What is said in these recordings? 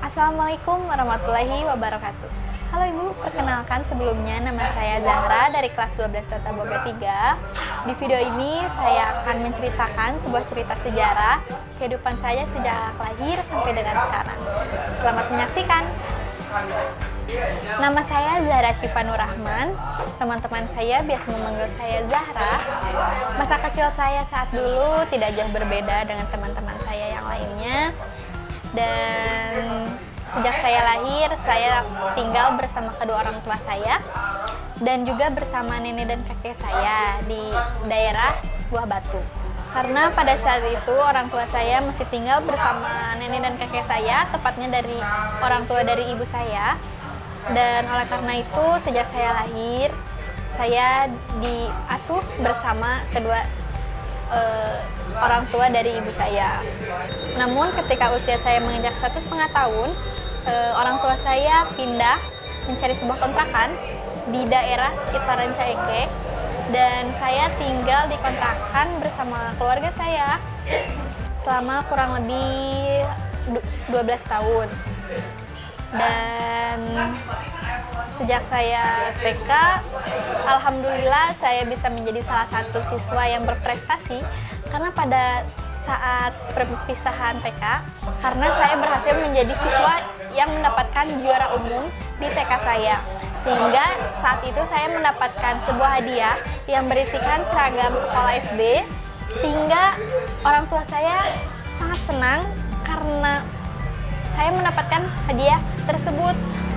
Assalamualaikum warahmatullahi wabarakatuh. Halo Ibu, perkenalkan sebelumnya nama saya Zahra dari kelas 12 Tata Boga 3. Di video ini saya akan menceritakan sebuah cerita sejarah kehidupan saya sejak lahir sampai dengan sekarang. Selamat menyaksikan. Nama saya Zahra Syifa Nur Rahman. Teman-teman saya biasa memanggil saya Zahra. Masa kecil saya saat dulu tidak jauh berbeda dengan teman-teman saya yang lainnya. Dan sejak saya lahir, saya tinggal bersama kedua orang tua saya dan juga bersama nenek dan kakek saya di daerah Buah Batu. Karena pada saat itu orang tua saya masih tinggal bersama nenek dan kakek saya, tepatnya dari orang tua dari ibu saya. Dan oleh karena itu, sejak saya lahir, saya diasuh bersama kedua orang tua dari ibu saya. Namun ketika usia saya menginjak 1,5 tahun, orang tua saya pindah mencari sebuah kontrakan di daerah sekitaran Caekek, dan saya tinggal di kontrakan bersama keluarga saya selama kurang lebih 12 tahun. Dan sejak saya TK, alhamdulillah saya bisa menjadi salah satu siswa yang berprestasi karena pada saat perpisahan TK, karena saya berhasil menjadi siswa yang mendapatkan juara umum di TK saya, sehingga saat itu saya mendapatkan sebuah hadiah yang berisikan seragam sekolah SD, sehingga orang tua saya sangat senang karena saya mendapatkan hadiah tersebut.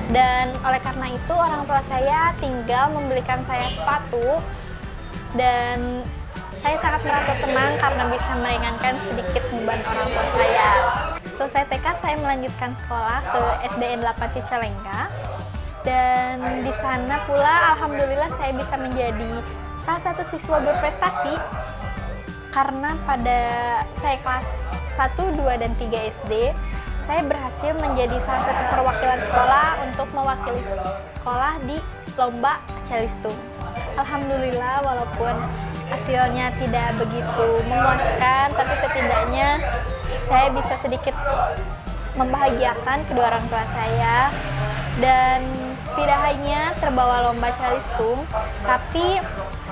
Dan oleh karena itu orang tua saya tinggal membelikan saya sepatu, dan saya sangat merasa senang karena bisa meringankan sedikit beban orang tua saya. Selesai TK, saya melanjutkan sekolah ke SDN 8 Cicalengka, dan di sana pula alhamdulillah saya bisa menjadi salah satu siswa berprestasi karena pada saya kelas 1, 2, dan 3 SD, saya berhasil menjadi salah satu perwakilan sekolah untuk mewakili sekolah di lomba Calistung. Alhamdulillah, walaupun hasilnya tidak begitu memuaskan, tapi setidaknya saya bisa sedikit membahagiakan kedua orang tua saya. Dan tidak hanya terbawa lomba Calistung, tapi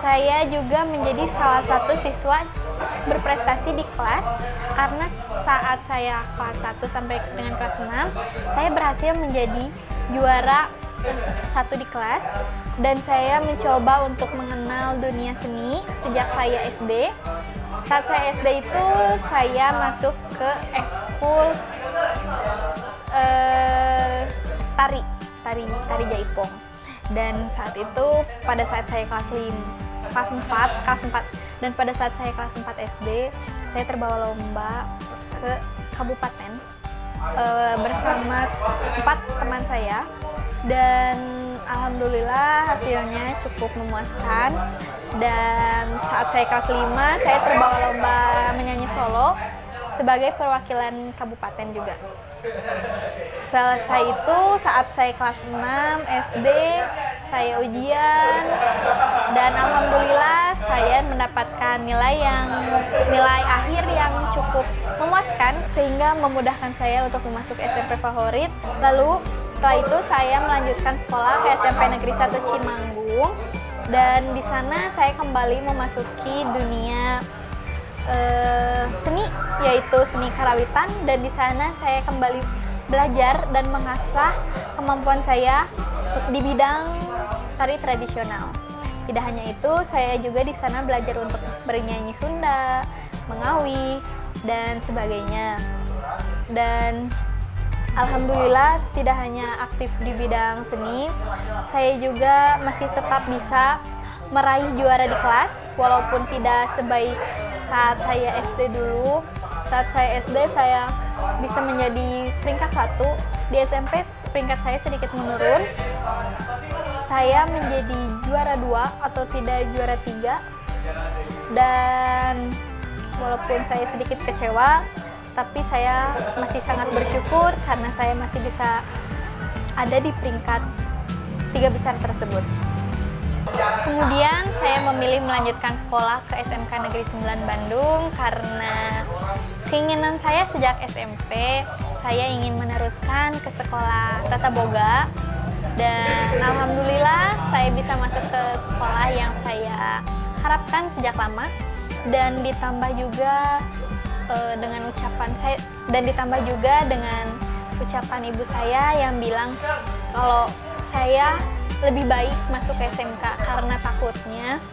saya juga menjadi salah satu siswa berprestasi di kelas, karena saat saya kelas 1 sampai dengan kelas 6, saya berhasil menjadi juara 1 di kelas, dan saya mencoba untuk mengenal dunia seni sejak saya SD. Saat saya SD itu saya masuk ke ekskul tari jaipong, dan saat itu pada saat saya kelas 4, dan pada saat saya kelas 4 SD, saya terbawa lomba ke kabupaten bersama 4 teman saya, dan alhamdulillah hasilnya cukup memuaskan. Dan saat saya kelas 5, saya terbawa lomba menyanyi solo sebagai perwakilan kabupaten juga. Selesai itu, saat saya kelas 6 SD, saya ujian, dan alhamdulillah saya mendapatkan nilai akhir yang cukup memuaskan, sehingga memudahkan saya untuk masuk SMP favorit. Lalu setelah itu saya melanjutkan sekolah ke SMP Negeri 1 Cimanggung, dan di sana saya kembali memasuki dunia seni, yaitu seni karawitan, dan di sana saya kembali belajar dan mengasah kemampuan saya di bidang tari tradisional. Tidak hanya itu, saya juga di sana belajar untuk bernyanyi Sunda, mengawi, dan sebagainya. Dan alhamdulillah tidak hanya aktif di bidang seni, saya juga masih tetap bisa meraih juara di kelas, walaupun tidak sebaik saat saya SD dulu. Saat saya SD, saya bisa menjadi peringkat 1. Di SMP, peringkat saya sedikit menurun. Saya menjadi juara 2 atau tidak juara 3. Dan walaupun saya sedikit kecewa, tapi saya masih sangat bersyukur karena saya masih bisa ada di peringkat 3 besar tersebut. Kemudian saya memilih melanjutkan sekolah ke SMK Negeri 9 Bandung karena keinginan saya sejak SMP, saya ingin meneruskan ke sekolah Tata Boga, dan alhamdulillah saya bisa masuk ke sekolah yang saya harapkan sejak lama, dan ditambah juga dengan ucapan ibu saya yang bilang kalau saya lebih baik masuk ke SMK karena takutnya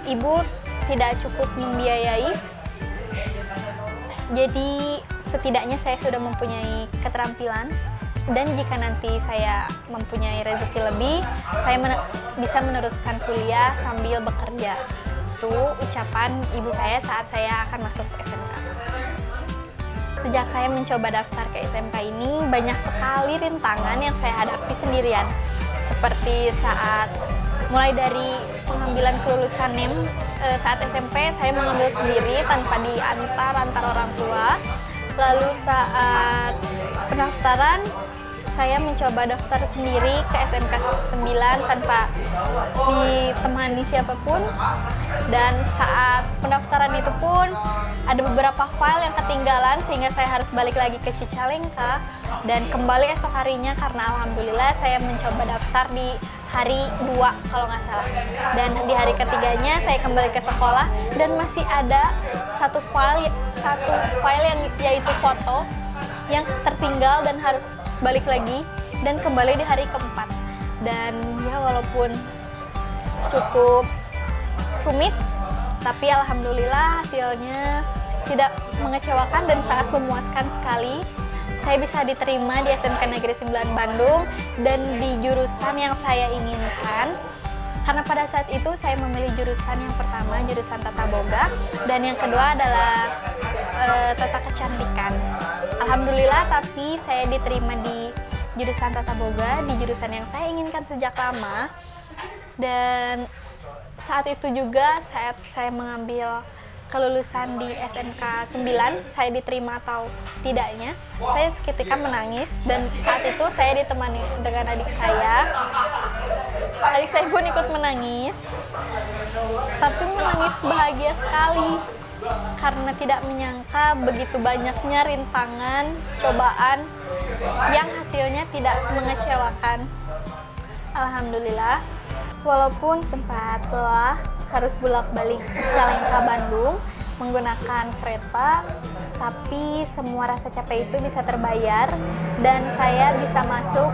ibu tidak cukup membiayai. Jadi setidaknya saya sudah mempunyai keterampilan, dan jika nanti saya mempunyai rezeki lebih, saya bisa meneruskan kuliah sambil bekerja. Itu ucapan ibu saya saat saya akan masuk ke SMK. Sejak saya mencoba daftar ke SMK ini, banyak sekali rintangan yang saya hadapi sendirian. Seperti saat mulai dari pengambilan kelulusan NEM, saat SMP saya mengambil sendiri tanpa diantar orang tua. Lalu saat pendaftaran, saya mencoba daftar sendiri ke SMK 9 tanpa ditemani siapapun. Dan saat pendaftaran itu pun ada beberapa file yang ketinggalan sehingga saya harus balik lagi ke Cicalengka dan kembali esok harinya, karena alhamdulillah saya mencoba daftar di hari 2 kalau nggak salah. Dan di hari ketiganya saya kembali ke sekolah dan masih ada satu file yang yaitu foto yang tertinggal dan harus balik lagi dan kembali di hari keempat. Dan ya walaupun cukup rumit, tapi alhamdulillah hasilnya tidak mengecewakan dan sangat memuaskan sekali. Saya bisa diterima di SMK Negeri 9 Bandung dan di jurusan yang saya inginkan. Karena pada saat itu saya memilih jurusan yang pertama, jurusan Tata Boga, dan yang kedua adalah Tata Kecantikan. Alhamdulillah, tapi saya diterima di jurusan Tata Boga, di jurusan yang saya inginkan sejak lama. Dan saat itu juga saat saya mengambil kelulusan di SMK 9, saya diterima atau tidaknya, saya seketika menangis. Dan saat itu saya ditemani dengan adik saya. Adik saya pun ikut menangis, tapi menangis bahagia sekali karena tidak menyangka begitu banyaknya rintangan, cobaan yang hasilnya tidak mengecewakan. Alhamdulillah, walaupun sempat lelah harus bolak-balik Cicalengka Bandung menggunakan kereta, tapi semua rasa capek itu bisa terbayar dan saya bisa masuk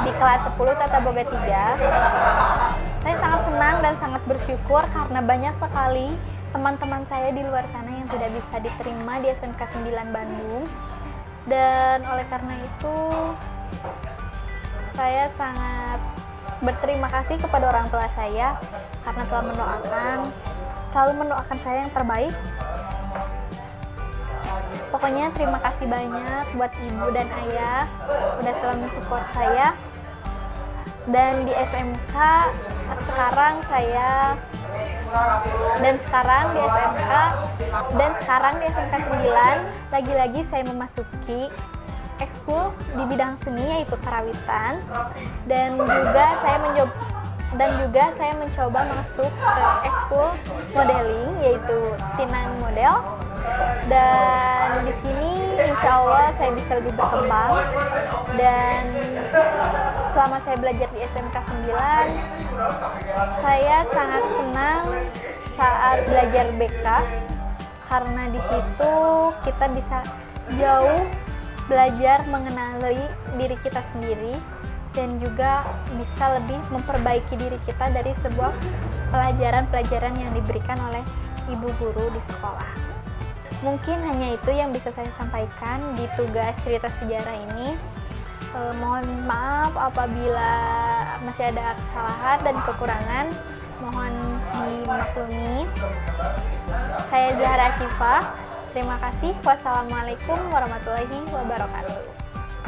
di kelas 10 Tata Boga 3. Saya sangat senang dan sangat bersyukur karena banyak sekali teman-teman saya di luar sana yang tidak bisa diterima di SMK 9 Bandung. Dan oleh karena itu saya sangat berterima kasih kepada orang tua saya karena telah selalu mendoakan saya yang terbaik. Pokoknya terima kasih banyak buat ibu dan ayah udah selalu mensupport saya. Dan di SMK sekarang di SMK 9 lagi-lagi saya memasuki ekskul di bidang seni yaitu karawitan, dan juga saya mencoba masuk ke ekskul modeling yaitu Tinan Model. Dan di sini insya Allah saya bisa lebih berkembang. Dan selama saya belajar di SMK 9, saya sangat senang saat belajar BK karena di situ kita bisa jauh belajar mengenali diri kita sendiri dan juga bisa lebih memperbaiki diri kita dari sebuah pelajaran-pelajaran yang diberikan oleh ibu guru di sekolah. Mungkin hanya itu yang bisa saya sampaikan di tugas cerita sejarah ini. Mohon maaf apabila masih ada kesalahan dan kekurangan, mohon dimaklumi. Saya Zahra Syifa. Terima kasih. Wassalamualaikum warahmatullahi wabarakatuh.